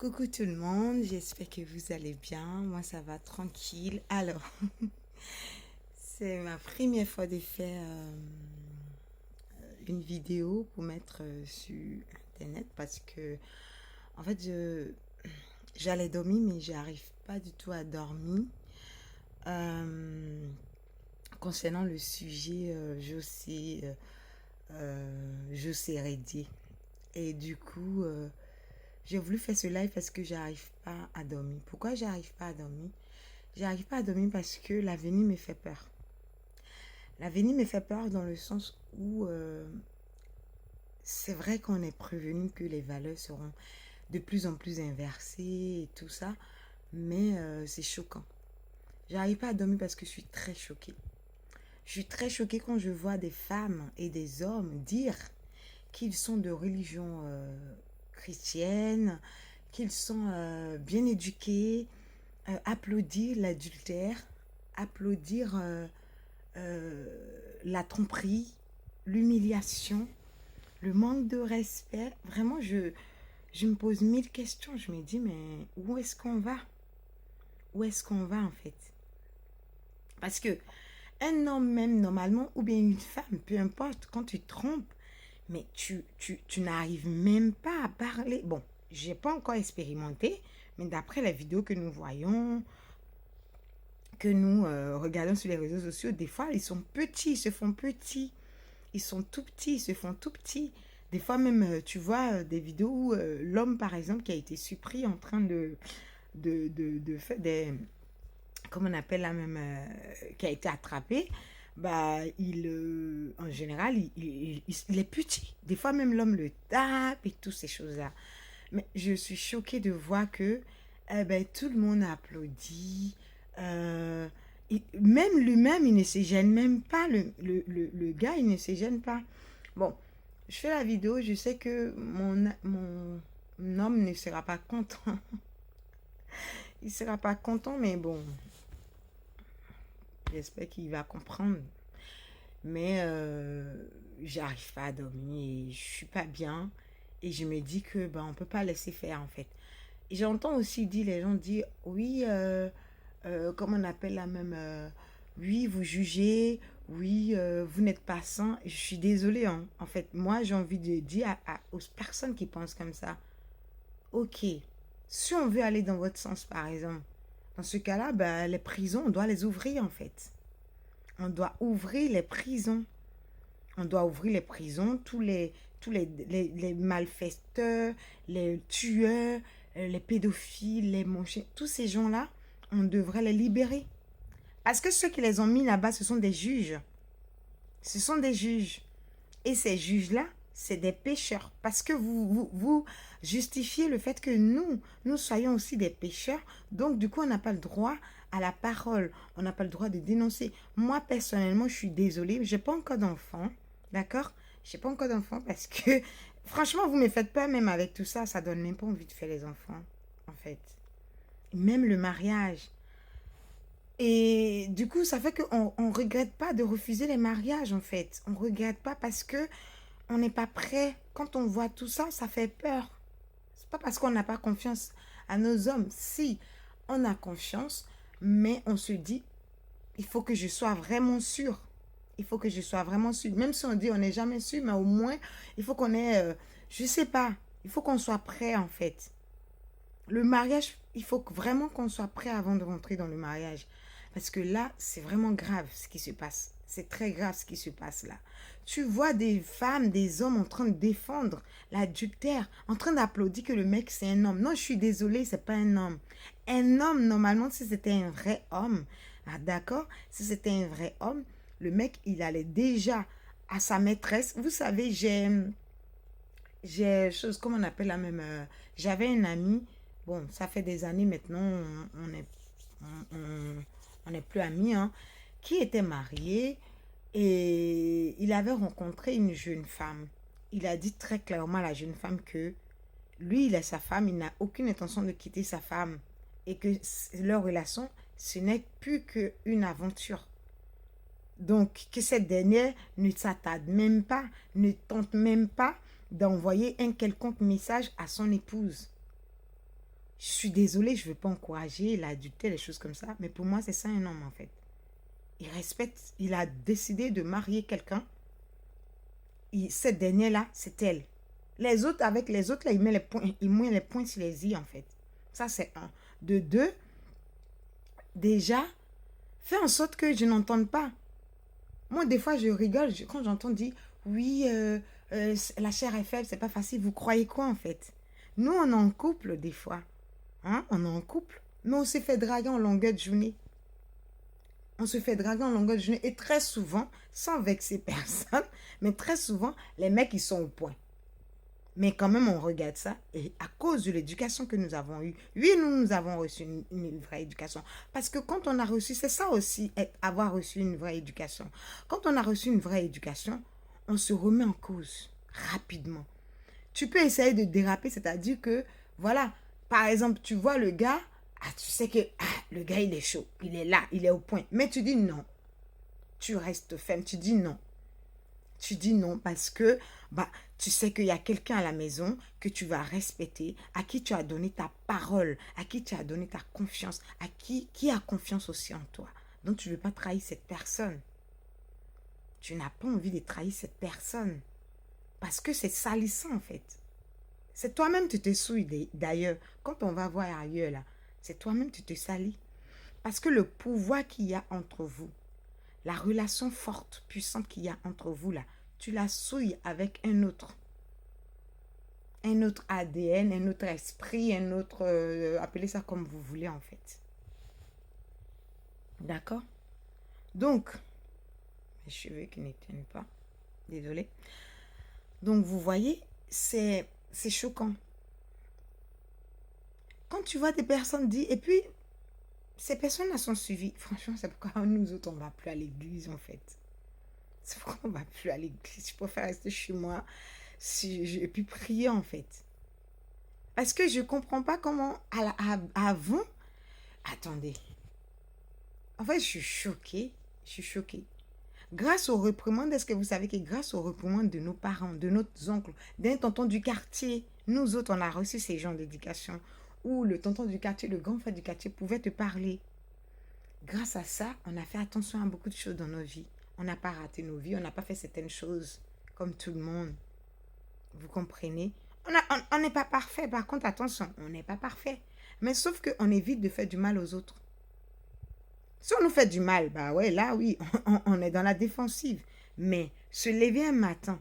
Coucou tout le monde, j'espère que vous allez bien. Moi, ça va tranquille. Alors, c'est ma première fois de faire une vidéo pour mettre sur Internet parce que, en fait, j'allais dormir, mais j'arrive pas du tout à dormir. Euh, Concernant le sujet José Reddy. Et du coup, j'ai voulu faire ce live parce que j'arrive pas à dormir. Pourquoi j'arrive pas à dormir? J'arrive pas à dormir parce que l'avenir me fait peur. L'avenir me fait peur dans le sens où c'est vrai qu'on est prévenu que les valeurs seront de plus en plus inversées et tout ça, mais c'est choquant. J'arrive pas à dormir parce que je suis très choquée. Je suis très choquée quand je vois des femmes et des hommes dire qu'ils sont de religion chrétienne, qu'ils sont bien éduqués, applaudir l'adultère, applaudir la tromperie, l'humiliation, le manque de respect. Vraiment, je me pose mille questions. Je me dis, mais où est-ce qu'on va? Où est-ce qu'on va en fait? Parce que un homme même normalement, ou bien une femme, peu importe, quand tu trompes, mais tu n'arrives même pas à parler. Bon, j'ai pas encore expérimenté, mais d'après la vidéo que nous voyons, que nous regardons sur les réseaux sociaux, des fois, ils sont petits, ils se font petits. Ils sont tout petits, ils se font tout petits. Des fois même, tu vois des vidéos où l'homme, par exemple, qui a été surpris en train de faire des... Comment on appelle la même... qui a été attrapé, bah, en général, il est petit. Des fois même, l'homme le tape et toutes ces choses-là. Mais je suis choquée de voir que ben, tout le monde applaudit. Euh, Même lui-même, il ne se gêne même pas. Le gars, il ne se gêne pas. Bon, je fais la vidéo, je sais que mon homme ne sera pas content. Il sera pas content, mais bon, j'espère qu'il va comprendre. Mais j'arrive pas à dormir et je suis pas bien. Et je me dis que ben, on peut pas laisser faire en fait. Et j'entends aussi dire, les gens dire, oui, comment on appelle la même, oui, vous jugez, oui, vous n'êtes pas sain. Je suis désolée, hein. En fait, moi, j'ai envie de dire aux personnes qui pensent comme ça, ok, si on veut aller dans votre sens, par exemple, dans ce cas-là, ben, les prisons, on doit les ouvrir, en fait. On doit ouvrir les prisons. On doit ouvrir les prisons, tous les malfaiteurs, les tueurs, les pédophiles, les manchés, tous ces gens-là, on devrait les libérer. Parce que ceux qui les ont mis là-bas, ce sont des juges. Ce sont des juges. Et ces juges-là, c'est des pécheurs. Parce que vous justifiez le fait que nous soyons aussi des pécheurs. Donc, du coup, on n'a pas le droit à la parole. On n'a pas le droit de dénoncer. Moi, personnellement, je suis désolée. Je n'ai pas encore d'enfant. D'accord? Je n'ai pas encore d'enfant parce que, franchement, vous me faites peur même avec tout ça. Ça donne même pas envie de faire les enfants, en fait. Même le mariage. Et du coup, ça fait qu'on ne regrette pas de refuser les mariages, en fait. On ne regrette pas parce que on n'est pas prêt. Quand on voit tout ça, ça fait peur. C'est pas parce qu'on n'a pas confiance à nos hommes. Si, on a confiance, mais on se dit, il faut que je sois vraiment sûr. Il faut que je sois vraiment sûr. Même si on dit on n'est jamais sûr, mais au moins, il faut qu'on ait, je sais pas, il faut qu'on soit prêt, en fait. Le mariage, il faut vraiment qu'on soit prêt avant de rentrer dans le mariage. Parce que là, c'est vraiment grave ce qui se passe. C'est très grave ce qui se passe là. Tu vois des femmes, des hommes en train de défendre l'adultère, en train d'applaudir que le mec c'est un homme. Non, je suis désolée, c'est pas un homme. Un homme, normalement, si c'était un vrai homme, ah, d'accord, si c'était un vrai homme, le mec, il allait déjà à sa maîtresse. Vous savez, j'ai chose, comment on appelle la même, j'avais un ami, bon, ça fait des années maintenant, on n'est plus amis, hein, qui était marié et il avait rencontré une jeune femme. Il a dit très clairement à la jeune femme que lui, il a sa femme, il n'a aucune intention de quitter sa femme et que leur relation, ce n'est plus qu'une aventure. Donc, que cette dernière ne s'attarde même pas, ne tente même pas d'envoyer un quelconque message à son épouse. Je suis désolée, je ne veux pas encourager l'adultère, les choses comme ça. Mais pour moi, c'est ça un homme, en fait. Il respecte, il a décidé de marier quelqu'un. Cette dernière-là, c'est elle. Les autres, avec les autres, là, il met les points sur les i, en fait. Ça, c'est un. De deux, déjà, fais en sorte que je n'entende pas. Moi, des fois, je rigole quand j'entends dire, oui, la chair est faible, c'est pas facile. Vous croyez quoi, en fait? Nous, on est en couple, des fois. Hein? On est en couple. Mais on s'est fait draguer en longueur de journée. On se fait draguer en longueur de journée. Et très souvent, sans vexer personne, mais très souvent, les mecs, ils sont au point. Mais quand même, on regarde ça. Et à cause de l'éducation que nous avons eue, oui, nous avons reçu une vraie éducation. Parce que quand on a reçu, c'est ça aussi, avoir reçu une vraie éducation. Quand on a reçu une vraie éducation, on se remet en cause rapidement. Tu peux essayer de déraper, c'est-à-dire que, voilà, par exemple, tu vois le gars, tu sais que le gars, il est chaud, il est là, il est au point. Mais tu dis non. Tu restes ferme, tu dis non. Tu dis non parce que tu sais qu'il y a quelqu'un à la maison que tu vas respecter, à qui tu as donné ta parole, à qui tu as donné ta confiance, à qui a confiance aussi en toi. Donc, tu ne veux pas trahir cette personne. Tu n'as pas envie de trahir cette personne. Parce que c'est salissant, en fait. C'est toi-même qui te souilles, d'ailleurs. Quand on va voir ailleurs, là, c'est toi-même qui te salis. Parce que le pouvoir qu'il y a entre vous, la relation forte, puissante qu'il y a entre vous, là, tu la souilles avec un autre. Un autre ADN, un autre esprit, un autre... appelez ça comme vous voulez, en fait. D'accord? Donc, mes cheveux qui ne tiennent pas. Désolée. Donc, vous voyez, c'est choquant. Quand tu vois des personnes dire... Et puis, ces personnes-là sont suivies. Franchement, c'est pourquoi nous autres, on ne va plus à l'église, en fait. C'est pourquoi on ne va plus à l'église. Je préfère rester chez moi et puis prier, en fait. Parce que je ne comprends pas comment, avant... Attendez. En fait, je suis choquée. Je suis choquée. Grâce aux reprimandes, est-ce que vous savez que grâce aux reprimandes de nos parents, de nos oncles, d'un tonton du quartier, nous autres, on a reçu ces genres d'éducation où le tonton du quartier, le grand frère du quartier pouvait te parler. Grâce à ça, on a fait attention à beaucoup de choses dans nos vies. On n'a pas raté nos vies, on n'a pas fait certaines choses comme tout le monde. Vous comprenez? On n'est pas parfait, par contre, attention, on n'est pas parfait. Mais sauf qu'on évite de faire du mal aux autres. Si on nous fait du mal, bah ouais, là, oui, on est dans la défensive. Mais se lever un matin,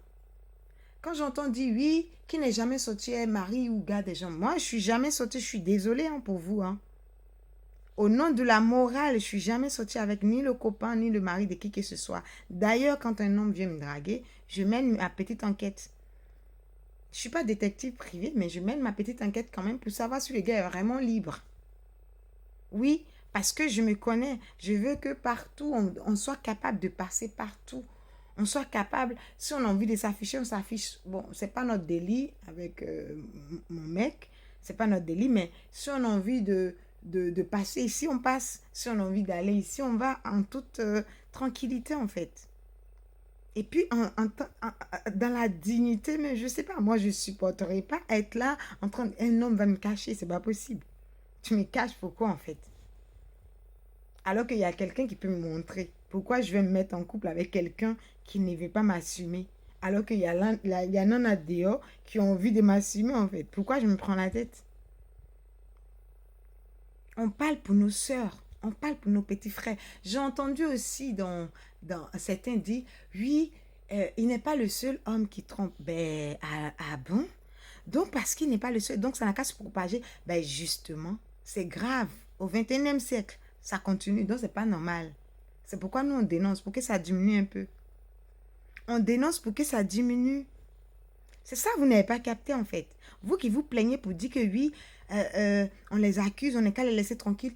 quand j'entends dire oui, qui n'est jamais sorti un mari ou gars des gens, moi, je suis jamais sortie, je suis désolée pour vous. Au nom de la morale, je suis jamais sortie avec ni le copain, ni le mari de qui que ce soit. D'ailleurs, quand un homme vient me draguer, je mène ma petite enquête. Je ne suis pas détective privé, mais je mène ma petite enquête quand même pour savoir si le gars est vraiment libre. Oui, parce que je me connais. Je veux que partout, on soit capable de passer partout. On soit capable, si on a envie de s'afficher, on s'affiche. Bon, ce n'est pas notre délit avec mon mec. Ce n'est pas notre délit, mais si on a envie de passer ici, on passe. Si on a envie d'aller ici, on va en toute tranquillité, en fait. Et puis, dans la dignité, mais je ne sais pas, moi, je ne supporterai pas être là en train un homme va me cacher, c'est pas possible. Tu me caches pourquoi, en fait? Alors qu'il y a quelqu'un qui peut me montrer. Pourquoi je vais me mettre en couple avec quelqu'un qui ne veut pas m'assumer? Alors qu'il y en a dehors qui ont envie de m'assumer, en fait. Pourquoi je me prends la tête? On parle pour nos sœurs. On parle pour nos petits frères. J'ai entendu aussi dans certains dire, oui, il n'est pas le seul homme qui trompe. Ben, bon? Donc, parce qu'il n'est pas le seul, donc ça n'a qu'à se propager. Ben, justement, c'est grave. Au 21e siècle, ça continue, donc c'est pas normal. C'est pourquoi nous, on dénonce, pour que ça diminue un peu. On dénonce pour que ça diminue. C'est ça, vous n'avez pas capté, en fait. Vous qui vous plaignez pour dire que oui, on les accuse, on n'est qu'à les laisser tranquilles.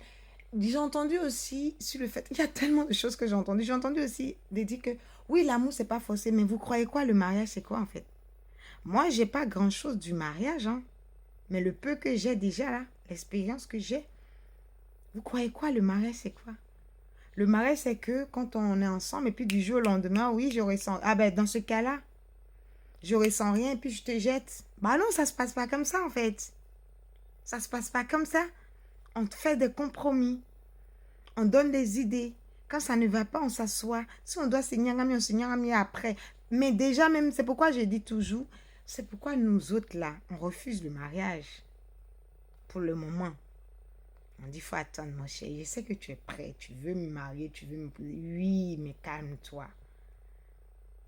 J'ai entendu aussi sur le fait, il y a tellement de choses que j'ai entendues. J'ai entendu aussi de dire que oui, l'amour, c'est pas forcé, mais vous croyez quoi, le mariage, c'est quoi, en fait? Moi, j'ai pas grand-chose du mariage, mais le peu que j'ai déjà, là, l'expérience que j'ai, vous croyez quoi, le mariage, c'est quoi? Le mariage, c'est que quand on est ensemble, et puis du jour au lendemain, oui, je ressens... Ah ben, dans ce cas-là, je ressens rien, et puis je te jette. Bah non, ça se passe pas comme ça, en fait. Ça ne se passe pas comme ça. On fait des compromis. On donne des idées. Quand ça ne va pas, on s'assoit. Si on doit se nyangami, on se nyangami après. Mais déjà même, c'est pourquoi je dis toujours, c'est pourquoi nous autres là, on refuse le mariage. Pour le moment. On dit, il faut attendre mon chéri. Je sais que tu es prêt. Tu veux me marier, tu veux me... Oui, mais calme-toi.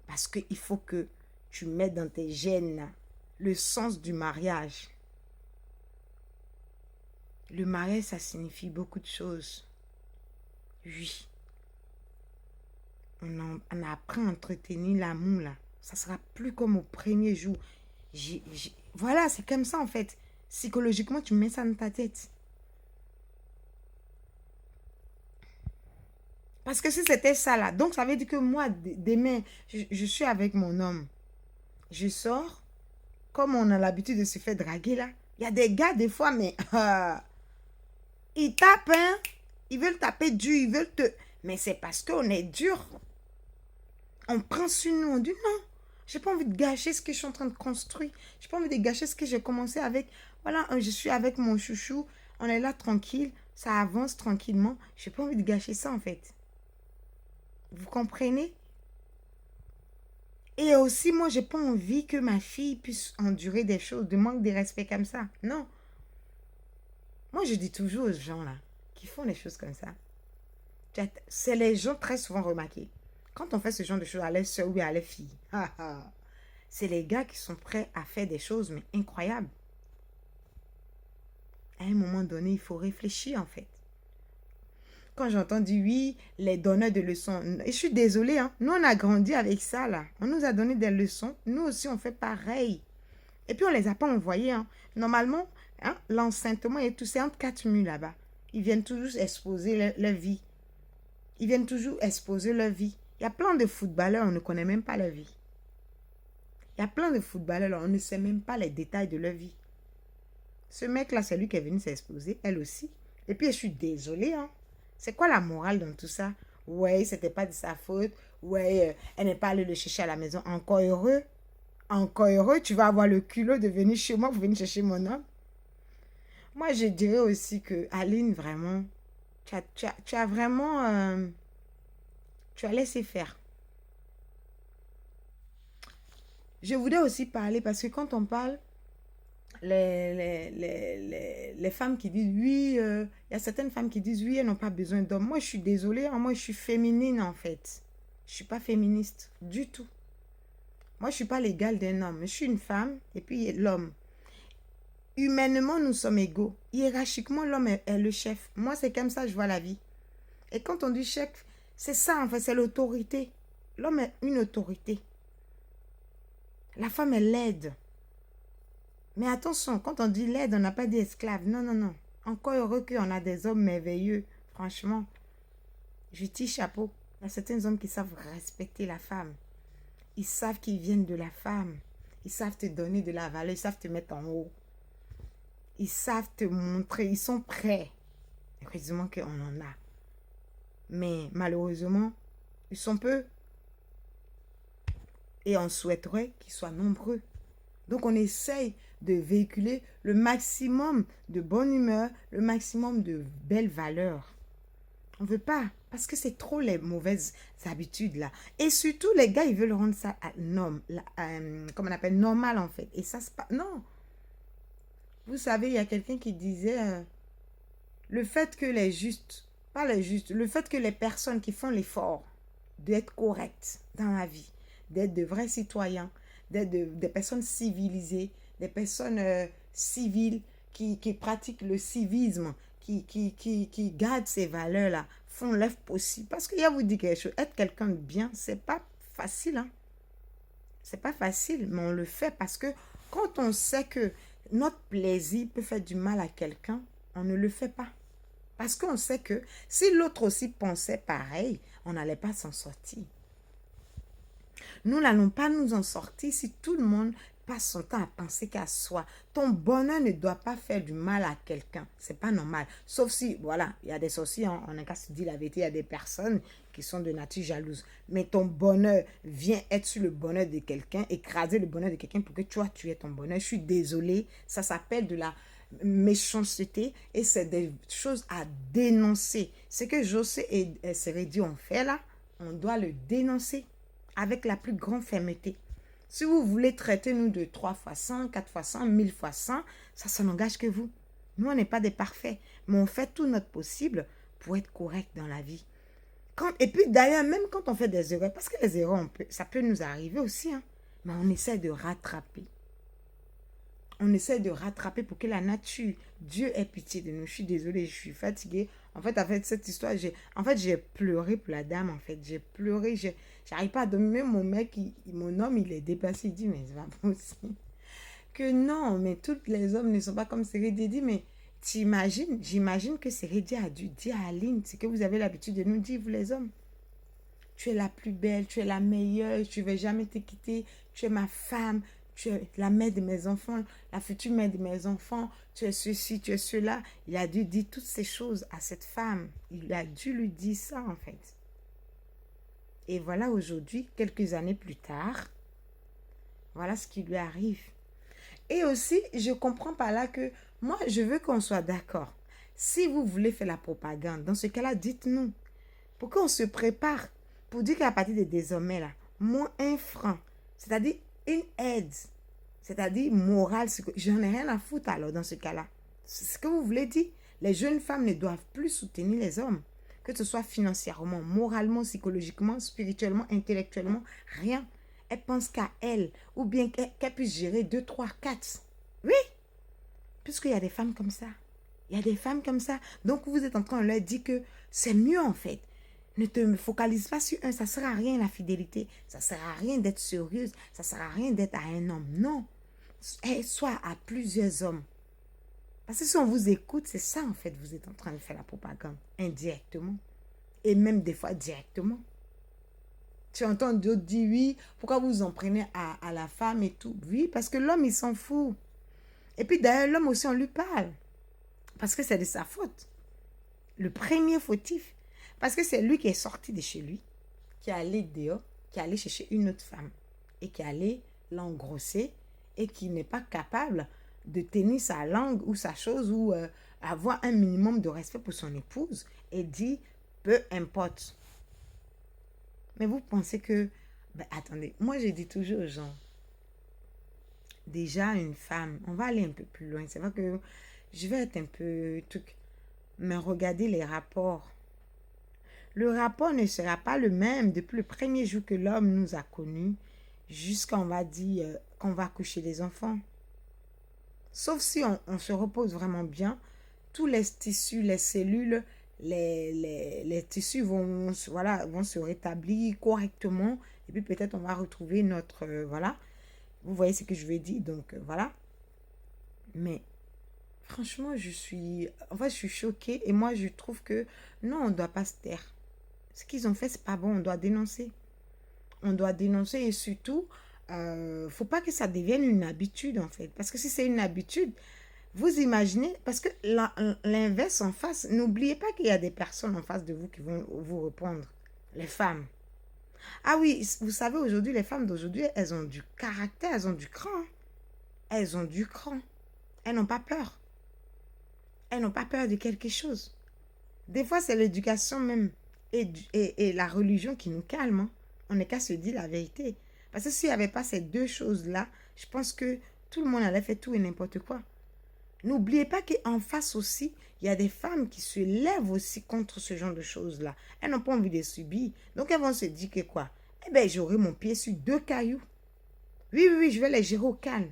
Parce qu'il faut que tu mettes dans tes gènes là, le sens du mariage. Le mariage, ça signifie beaucoup de choses. Oui. On apprend à entretenir l'amour là. Ça sera plus comme au premier jour. Voilà, c'est comme ça en fait. Psychologiquement, tu mets ça dans ta tête. Parce que si c'était ça là, donc ça veut dire que moi, demain, je suis avec mon homme. Je sors, comme on a l'habitude de se faire draguer là. Il y a des gars des fois, mais ils tapent, hein. Ils veulent taper dur, ils veulent te... Mais c'est parce qu'on est dur. On prend sur nous, on dit non. J'ai pas envie de gâcher ce que je suis en train de construire. J'ai pas envie de gâcher ce que j'ai commencé avec. Voilà, je suis avec mon chouchou. On est là tranquille. Ça avance tranquillement. J'ai pas envie de gâcher ça en fait. Vous comprenez? Et aussi, moi, j'ai pas envie que ma fille puisse endurer des choses de manque de respect comme ça. Non. Moi, je dis toujours aux gens là, qui font des choses comme ça. C'est les gens très souvent remarqués. Quand on fait ce genre de choses à les soeurs ou à les filles, c'est les gars qui sont prêts à faire des choses, mais incroyables. À un moment donné, il faut réfléchir en fait. Quand j'entends dire oui, les donneurs de leçons, et je suis désolée, hein, nous on a grandi avec ça là. On nous a donné des leçons, nous aussi on fait pareil. Et puis on les a pas envoyés. Hein. Normalement, hein, l'enceintement et tout, c'est entre quatre murs là-bas. Ils viennent toujours exposer leur vie. Ils viennent toujours exposer leur vie. Il y a plein de footballeurs, on ne connaît même pas leur vie. Il y a plein de footballeurs, là, on ne sait même pas les détails de leur vie. Ce mec-là, c'est lui qui est venu s'exposer, elle aussi. Et puis, je suis désolée. Hein. C'est quoi la morale dans tout ça? Ouais, c'était pas de sa faute. Ouais, elle n'est pas allée le chercher à la maison. Encore heureux. Encore heureux, tu vas avoir le culot de venir chez moi pour venir chercher mon homme. Moi, je dirais aussi que Aline, vraiment, tu as vraiment... tu as laissé faire. Je voudrais aussi parler parce que quand on parle, les femmes qui disent oui, il y a certaines femmes qui disent oui, elles n'ont pas besoin d'hommes. Moi, je suis désolée, hein, moi, je suis féminine en fait. Je ne suis pas féministe du tout. Moi, je ne suis pas l'égale d'un homme. Je suis une femme et puis l'homme. Humainement, nous sommes égaux. Hiérarchiquement, l'homme est le chef. Moi, c'est comme ça que je vois la vie. Et quand on dit chef, c'est ça en fait, c'est l'autorité. L'homme est une autorité. La femme est l'aide. Mais attention, quand on dit l'aide, on n'a pas dit esclave. Non, non, non. Encore heureux qu'on a des hommes merveilleux. Franchement, je tire chapeau. Il y a certains hommes qui savent respecter la femme. Ils savent qu'ils viennent de la femme. Ils savent te donner de la valeur. Ils savent te mettre en haut. Ils savent te montrer. Ils sont prêts. Heureusement qu'on en a. Mais malheureusement, ils sont peu. Et on souhaiterait qu'ils soient nombreux. Donc on essaye de véhiculer le maximum de bonne humeur, le maximum de belles valeurs. On ne veut pas, parce que c'est trop les mauvaises habitudes là. Et surtout, les gars, ils veulent rendre ça comme on appelle, normal en fait. Et ça, c'est pas... Non. Vous savez, il y a quelqu'un qui disait, le fait que les justes, pas les justes, le fait que les personnes qui font l'effort d'être correctes dans la vie, d'être de vrais citoyens, d'être des personnes civilisées, des personnes civiles qui pratiquent le civisme, qui gardent ces valeurs-là, font l'œuvre possible. Parce qu'il y a vous dit quelque chose, être quelqu'un de bien, c'est pas facile. Hein? C'est pas facile, mais on le fait parce que quand on sait que notre plaisir peut faire du mal à quelqu'un, on ne le fait pas. Parce qu'on sait que si l'autre aussi pensait pareil, on n'allait pas s'en sortir. Nous n'allons pas nous en sortir si tout le monde passe son temps à penser qu'à soi. Ton bonheur ne doit pas faire du mal à quelqu'un. C'est pas normal. Sauf si, voilà, il y a des sorciers, hein, on n'a qu'à se dire la vérité, il y a des personnes qui sont de nature jalouse. Mais ton bonheur vient être sur le bonheur de quelqu'un, écraser le bonheur de quelqu'un pour que toi, tu aies ton bonheur. Je suis désolée, ça s'appelle de la méchanceté et c'est des choses à dénoncer. Ce que José et Sérédi ont fait là, on doit le dénoncer avec la plus grande fermeté. Si vous voulez traiter nous de 3 fois 100, 4 fois 100, 1000 fois 100, ça n'engage que vous. Nous, on n'est pas des parfaits, mais on fait tout notre possible pour être correct dans la vie. Et puis d'ailleurs, même quand on fait des erreurs, parce que les erreurs, ça peut nous arriver aussi, hein, mais on essaie de rattraper. On essaie de rattraper pour que la nature, Dieu ait pitié de nous. Je suis désolée, je suis fatiguée. En fait, cette histoire, j'ai pleuré pour la dame, en fait. J'ai pleuré, j'arrive pas à dormir. Même mon mec, mon homme, il est dépassé. Il dit, mais c'est pas possible. Que non, mais tous les hommes ne sont pas comme Sérédi. Il dit, mais j'imagine que Sérédi a dû dire à Aline, c'est que vous avez l'habitude de nous dire, vous les hommes. Tu es la plus belle, tu es la meilleure, je ne vais jamais te quitter, tu es ma femme, tu es la mère de mes enfants, la future mère de mes enfants, tu es ceci, tu es cela. Il a dû dire toutes ces choses à cette femme. Il a dû lui dire ça, en fait. Et voilà aujourd'hui, quelques années plus tard, voilà ce qui lui arrive. Et aussi, je comprends par là que moi, je veux qu'on soit d'accord. Si vous voulez faire la propagande, dans ce cas-là, dites-nous. Pour qu'on se prépare pour dire qu'à partir de désormais, là, moins 1 franc, c'est-à-dire une aide, c'est-à-dire morale, j'en ai rien à foutre alors dans ce cas-là. C'est ce que vous voulez dire. Les jeunes femmes ne doivent plus soutenir les hommes, que ce soit financièrement, moralement, psychologiquement, spirituellement, intellectuellement, rien. Elles pensent qu'à elles, ou bien qu'elles puissent gérer 2, 3, 4. Oui, puisqu'il y a des femmes comme ça. Il y a des femmes comme ça. Donc vous êtes en train de leur dire que c'est mieux en fait. Ne te focalise pas sur un, ça ne sert à rien la fidélité, ça ne sert à rien d'être sérieuse, ça ne sert à rien d'être à un homme. Non, sois à plusieurs hommes. Parce que si on vous écoute, c'est ça en fait, vous êtes en train de faire la propagande, indirectement. Et même des fois directement. Tu entends d'autres dire oui, pourquoi vous en prenez à la femme et tout. Oui, parce que l'homme il s'en fout. Et puis d'ailleurs l'homme aussi on lui parle. Parce que c'est de sa faute. Le premier fautif. Parce que c'est lui qui est sorti de chez lui, qui est allé dehors, qui est allé chercher une autre femme et qui est allé l'engrosser et qui n'est pas capable de tenir sa langue ou sa chose ou avoir un minimum de respect pour son épouse et dit peu importe. Mais vous pensez que... Ben, attendez, moi je dis toujours aux gens, déjà une femme, on va aller un peu plus loin, c'est vrai que je vais être un peu truc, mais regardez les rapports. Le rapport ne sera pas le même depuis le premier jour que l'homme nous a connus jusqu'à, on va dire, qu'on va coucher les enfants. Sauf si on se repose vraiment bien, tous les tissus, les cellules, les tissus vont se rétablir correctement et puis peut-être on va retrouver notre, voilà. Vous voyez ce que je veux dire, donc voilà. Mais franchement, je suis choquée et moi je trouve que non, on ne doit pas se taire. Ce qu'ils ont fait, c'est pas bon. On doit dénoncer. On doit dénoncer et surtout, faut pas que ça devienne une habitude en fait. Parce que si c'est une habitude, vous imaginez, parce que l'inverse en face, n'oubliez pas qu'il y a des personnes en face de vous qui vont vous répondre. Les femmes. Ah oui, vous savez, aujourd'hui, les femmes d'aujourd'hui, elles ont du caractère, elles ont du cran. Elles ont du cran. Elles n'ont pas peur. Elles n'ont pas peur de quelque chose. Des fois, c'est l'éducation même. Et la religion qui nous calme. Hein. On n'est qu'à se dire la vérité. Parce que s'il n'y avait pas ces deux choses-là, je pense que tout le monde allait faire tout et n'importe quoi. N'oubliez pas qu'en face aussi, il y a des femmes qui se lèvent aussi contre ce genre de choses-là. Elles n'ont pas envie de subir. Donc elles vont se dire que quoi? Eh bien, j'aurai mon pied sur 2 cailloux. Oui, oui, oui, je vais les gérer au calme.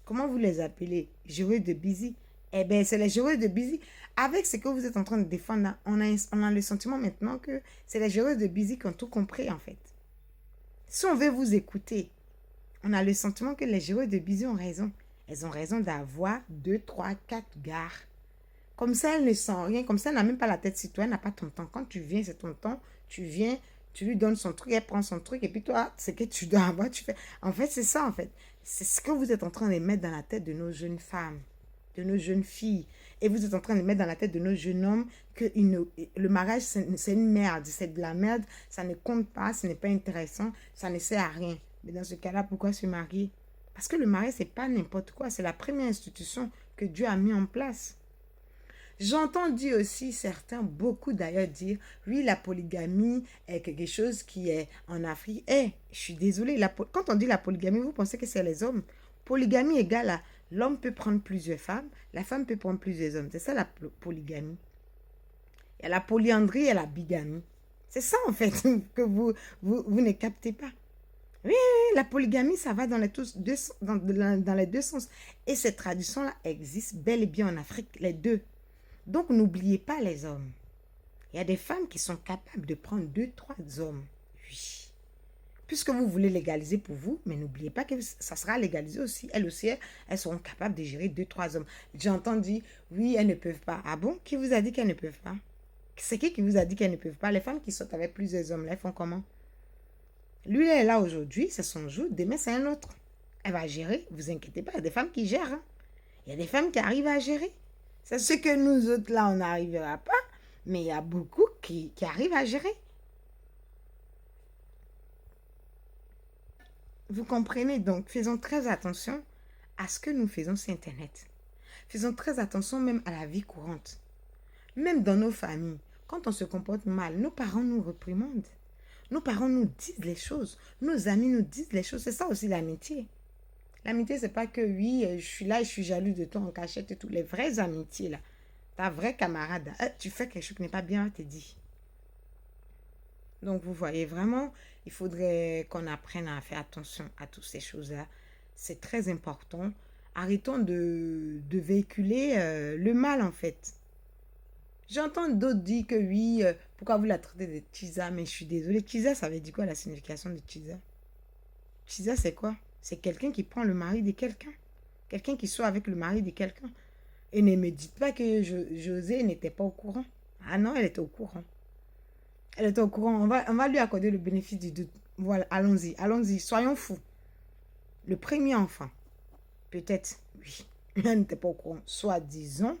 Comment vous les appelez? Joueurs de busy. Eh bien, c'est les joueurs de busy. Avec ce que vous êtes en train de défendre, là, on a le sentiment maintenant que c'est les joueurs de busy qui ont tout compris, en fait. Si on veut vous écouter, on a le sentiment que les joueurs de busy ont raison. Elles ont raison d'avoir 2, 3, 4 gares. Comme ça, elles ne sentent rien. Comme ça, elle n'a même pas la tête sur toi. Elle n'a pas ton temps. Quand tu viens, c'est ton temps. Tu viens, tu lui donnes son truc, elle prend son truc. Et puis toi, ce que tu dois avoir, tu fais. En fait, c'est ça, en fait. C'est ce que vous êtes en train de mettre dans la tête de nos jeunes femmes, de nos jeunes filles. Et vous êtes en train de mettre dans la tête de nos jeunes hommes que le mariage, c'est une merde. C'est de la merde. Ça ne compte pas. Ce n'est pas intéressant. Ça ne sert à rien. Mais dans ce cas-là, pourquoi se marier? Parce que le mariage, ce n'est pas n'importe quoi. C'est la première institution que Dieu a mis en place. J'entends dire aussi certains, beaucoup d'ailleurs dire, oui, la polygamie est quelque chose qui est en Afrique. Je suis désolée, quand on dit la polygamie, vous pensez que c'est les hommes. Polygamie égale à l'homme peut prendre plusieurs femmes, la femme peut prendre plusieurs hommes. C'est ça la polygamie. Il y a la polyandrie et la bigamie. C'est ça en fait que vous ne captez pas. Oui, la polygamie, ça va dans les deux sens. Et cette tradition-là existe bel et bien en Afrique, les deux. Donc, n'oubliez pas les hommes. Il y a des femmes qui sont capables de prendre 2, 3 hommes. Oui. Puisque vous voulez légaliser pour vous, mais n'oubliez pas que ça sera légalisé aussi. Elles aussi, elles seront capables de gérer 2, 3 hommes. J'entends dire, oui, elles ne peuvent pas. Ah bon? Qui vous a dit qu'elles ne peuvent pas? C'est qui vous a dit qu'elles ne peuvent pas? Les femmes qui sortent avec plusieurs hommes, là, elles font comment? Lui, elle est là aujourd'hui, c'est son jour. Demain, c'est un autre. Elle va gérer, vous inquiétez pas. Il y a des femmes qui gèrent. Hein. Il y a des femmes qui arrivent à gérer. C'est ce que nous autres, là, on n'arrivera pas. Mais il y a beaucoup qui arrivent à gérer. Vous comprenez? Donc, faisons très attention à ce que nous faisons sur Internet. Faisons très attention même à la vie courante. Même dans nos familles, quand on se comporte mal, nos parents nous réprimandent. Nos parents nous disent les choses. Nos amis nous disent les choses. C'est ça aussi l'amitié. L'amitié, c'est pas que oui, je suis là, je suis jaloux de toi en cachette et tout. Les vraies amitiés, là. Ta vraie camarade, tu fais quelque chose qui n'est pas bien, te dit. Donc, vous voyez, vraiment, il faudrait qu'on apprenne à faire attention à toutes ces choses-là. C'est très important. Arrêtons de véhiculer le mal, en fait. J'entends d'autres dire que oui, pourquoi vous la traitez de Tisa, mais je suis désolée. Tisa, ça veut dire quoi la signification de Tisa? Tisa, c'est quoi? C'est quelqu'un qui prend le mari de quelqu'un. Quelqu'un qui soit avec le mari de quelqu'un. Et ne me dites pas que José n'était pas au courant. Ah non, elle était au courant. Elle était au courant. On va lui accorder le bénéfice du doute. Voilà, allons-y, soyons fous. Le premier enfant, peut-être, oui, elle n'était pas au courant, soit disons.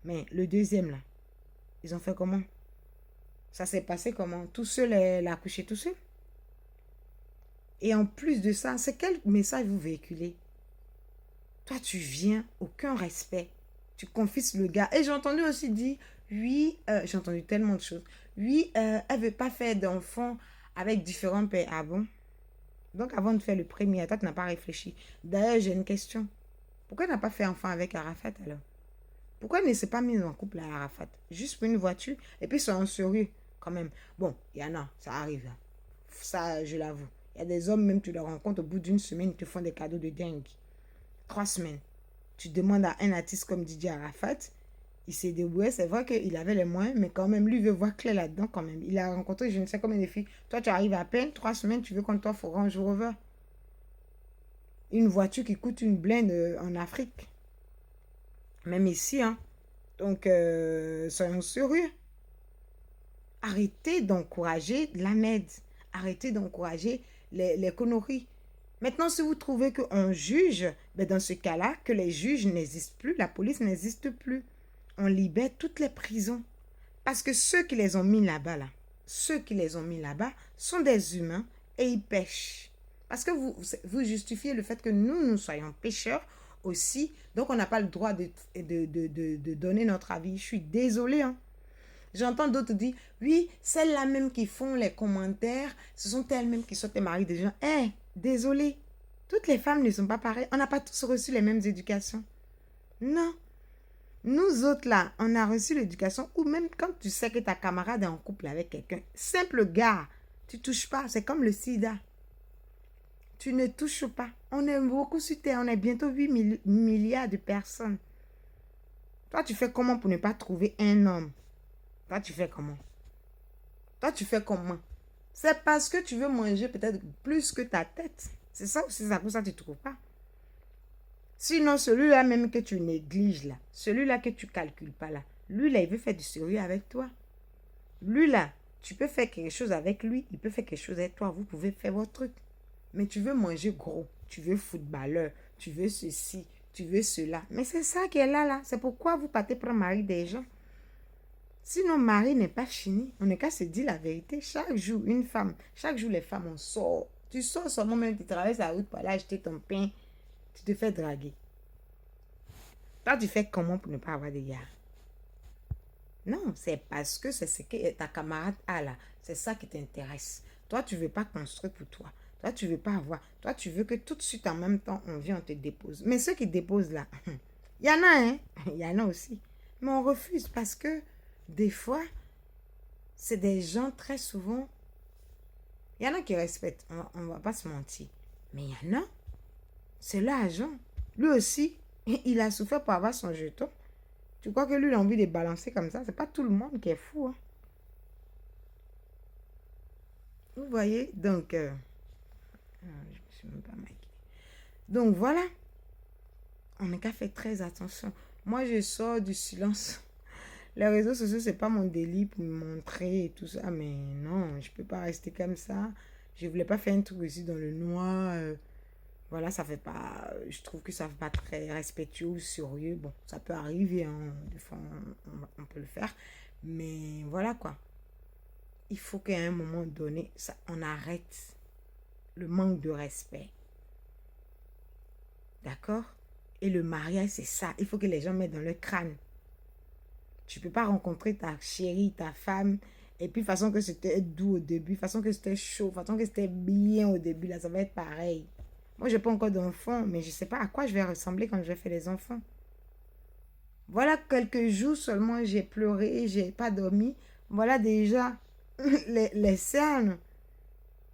Mais le deuxième, là, ils ont fait comment? Ça s'est passé comment? Tout seul, elle a accouché tout seul. Et en plus de ça, c'est quel message vous véhiculez? Toi, tu viens, aucun respect. Tu confises le gars. Et j'ai entendu aussi dire, oui, j'ai entendu tellement de choses. Oui, elle ne veut pas faire d'enfants avec différents pères. Ah bon? Donc, avant de faire le premier, toi, tu n'as pas réfléchi. D'ailleurs, j'ai une question. Pourquoi elle n'a pas fait enfant avec Arafat alors? Pourquoi elle ne s'est pas mise en couple à Arafat? Juste pour une voiture. Et puis, soyons sérieux quand même. Bon, il y en a, ça arrive. Ça, je l'avoue. Il y a des hommes, même tu les rencontres au bout d'une semaine, ils te font des cadeaux de dingue. 3 semaines. Tu demandes à un artiste comme Didier Arafat, il s'est débrouillé. C'est vrai qu'il avait les moyens, mais quand même, lui veut voir clair là-dedans quand même. Il a rencontré je ne sais combien de filles. Toi, tu arrives à peine, 3 semaines, tu veux qu'on t'offre Range Rover. Une voiture qui coûte une blinde en Afrique. Même ici, hein. Donc, soyons sérieux. Arrêtez d'encourager la merde. Arrêtez d'encourager les conneries. Maintenant, si vous trouvez qu'on juge, ben dans ce cas-là, que les juges n'existent plus, la police n'existe plus. On libère toutes les prisons. Parce que ceux qui les ont mis là-bas, ceux qui les ont mis là-bas sont des humains et ils pêchent. Parce que vous justifiez le fait que nous soyons pécheurs aussi. Donc, on n'a pas le droit de donner notre avis. Je suis désolée, hein. J'entends d'autres dire, oui, celles-là même qui font les commentaires, ce sont elles-mêmes qui sont les maris des gens. Désolé, toutes les femmes ne sont pas pareilles. On n'a pas tous reçu les mêmes éducations. Non. Nous autres là, on a reçu l'éducation ou même quand tu sais que ta camarade est en couple avec quelqu'un, simple gars, tu touches pas. C'est comme le sida. Tu ne touches pas. On est beaucoup sur terre. On est bientôt 8 milliards de personnes. Toi, tu fais comment pour ne pas trouver un homme? Toi, tu fais comment? Toi, tu fais comment? C'est parce que tu veux manger peut-être plus que ta tête. C'est ça aussi, c'est pour ça que tu ne trouves pas. Sinon, celui-là même que tu négliges là, celui-là que tu ne calcules pas là, lui là, il veut faire du sérieux avec toi. Lui là, tu peux faire quelque chose avec lui, il peut faire quelque chose avec toi, vous pouvez faire votre truc. Mais tu veux manger gros, tu veux footballeur, tu veux ceci, tu veux cela. Mais c'est ça qui est là. C'est pourquoi vous partez prendre mari des gens. Sinon, mari n'est pas fini. On n'est qu'à se dire la vérité. Chaque jour, une femme, chaque jour, les femmes, on sort. Tu sors seulement même, tu traverses la route pour aller acheter ton pain, tu te fais draguer. Toi, tu fais comment pour ne pas avoir des gars? Non, c'est parce que c'est ce que ta camarade a là. C'est ça qui t'intéresse. Toi, tu ne veux pas construire pour toi. Toi, tu ne veux pas avoir. Toi, tu veux que tout de suite, en même temps, on vient, on te dépose. Mais ceux qui déposent là, il y en a, hein? Il y en a aussi. Mais on refuse parce que des fois, c'est des gens très souvent. Il y en a qui respectent, on ne va pas se mentir. Mais il y en a, c'est l'agent. Lui aussi, il a souffert pour avoir son jeton. Tu crois que lui, il a envie de balancer comme ça? C'est pas tout le monde qui est fou. Hein. Vous voyez? Donc, je me suis même pas maquillée. Donc, voilà. On n'a qu'à faire très attention. Moi, je sors du silence. Les réseaux sociaux, c'est pas mon délit pour me montrer et tout ça. Mais non, je peux pas rester comme ça. Je voulais pas faire un truc aussi dans le noir. Voilà, ça fait pas. Je trouve que ça fait pas très respectueux ou sérieux. Bon, ça peut arriver, hein, des fois, on peut le faire. Mais voilà quoi. Il faut qu'à un moment donné, ça, on arrête le manque de respect. D'accord? Et le mariage, c'est ça. Il faut que les gens mettent dans leur crâne. Tu ne peux pas rencontrer ta chérie, ta femme, et puis façon que c'était doux au début, façon que c'était chaud, façon que c'était bien au début, là, ça va être pareil. Moi, je n'ai pas encore d'enfants, mais je ne sais pas à quoi je vais ressembler quand je vais faire les enfants. Voilà quelques jours seulement, j'ai pleuré, j'ai pas dormi. Voilà déjà les cernes.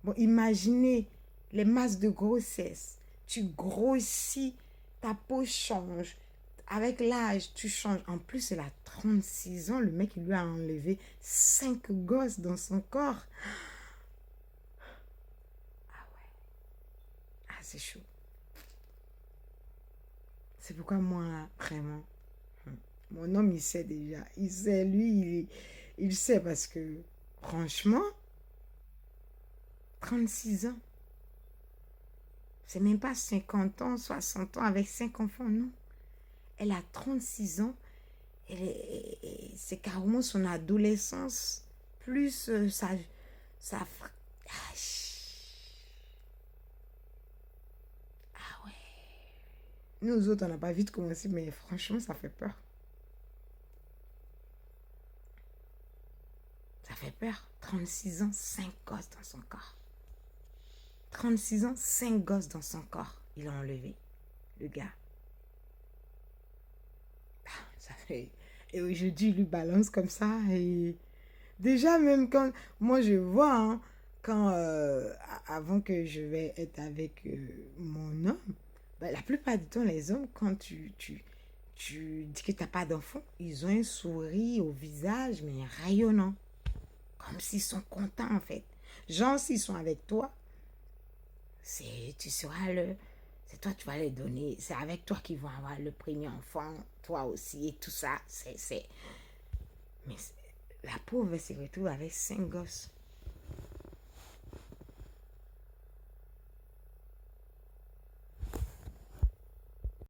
Bon, imaginez les masses de grossesse. Tu grossis, ta peau change. Avec l'âge, tu changes. En plus, il a 36 ans. Le mec, il lui a enlevé 5 gosses dans son corps. Ah ouais. Ah, c'est chaud. C'est pourquoi moi, vraiment, mon homme, il sait déjà. Il sait, lui, il sait parce que, franchement, 36 ans. C'est même pas 50 ans, 60 ans avec 5 enfants, non. Elle a 36 ans. C'est carrément son adolescence, plus sa ah, ah ouais. Nous autres, on n'a pas vite commencé, mais franchement, ça fait peur. Ça fait peur. 36 ans, 5 gosses dans son corps. 36 ans, 5 gosses dans son corps. Il a enlevé, le gars. Ça fait... Et aujourd'hui, il lui balance comme ça. Et déjà, même quand... Moi, je vois, hein, quand... avant que je vais être avec mon homme, ben, la plupart du temps, les hommes, quand tu dis que tu n'as pas d'enfant, ils ont un sourire au visage, mais rayonnant. Comme s'ils sont contents, en fait. Genre, s'ils sont avec toi, tu seras le... C'est toi, tu vas les donner. C'est avec toi qu'ils vont avoir le premier enfant, toi aussi, et tout ça. Mais la pauvre se retrouve avec 5 gosses.